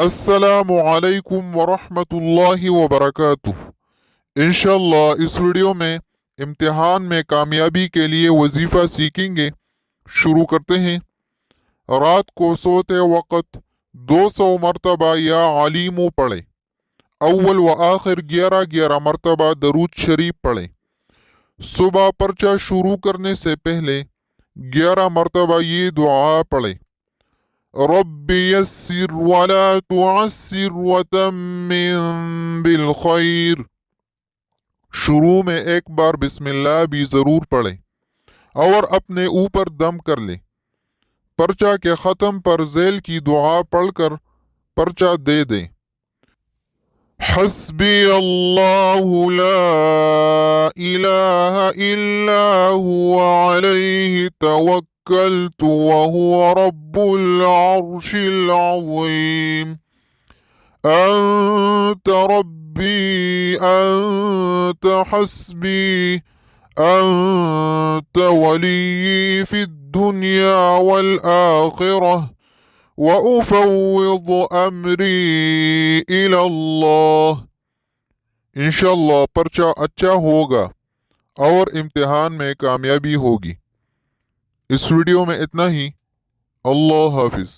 السلام علیکم ورحمۃ اللہ وبرکاتہ۔ انشاءاللہ اس ویڈیو میں امتحان میں کامیابی کے لیے وظیفہ سیکھیں گے۔ شروع کرتے ہیں۔ رات کو سوتے وقت 200 مرتبہ یا علیمو پڑھیں۔ اول و آخر 11 مرتبہ درود شریف پڑھیں۔ صبح پرچہ شروع کرنے سے پہلے 11 مرتبہ یہ دعا پڑھیں: رب یسر ولا تعسر وتمم بالخیر۔ شروع میں ایک بار بسم اللہ بھی ضرور پڑھیں اور اپنے اوپر دم کر لیں۔ پرچہ کے ختم پر ذیل کی دعا پڑھ کر پرچہ دے دیں: حسبی اللہ لا الہ الا هو علیہ توکلت وهو رب العرش العظیم۔ انت ربی انت حسبی انت ولی فی الدنیا والآخرہ وَأُفَوِّضُ أَمْرِي إِلَى اللَّهِ۔ انشاءاللہ پرچہ اچھا ہوگا اور امتحان میں کامیابی ہوگی۔ اس ویڈیو میں اتنا ہی۔ اللہ حافظ۔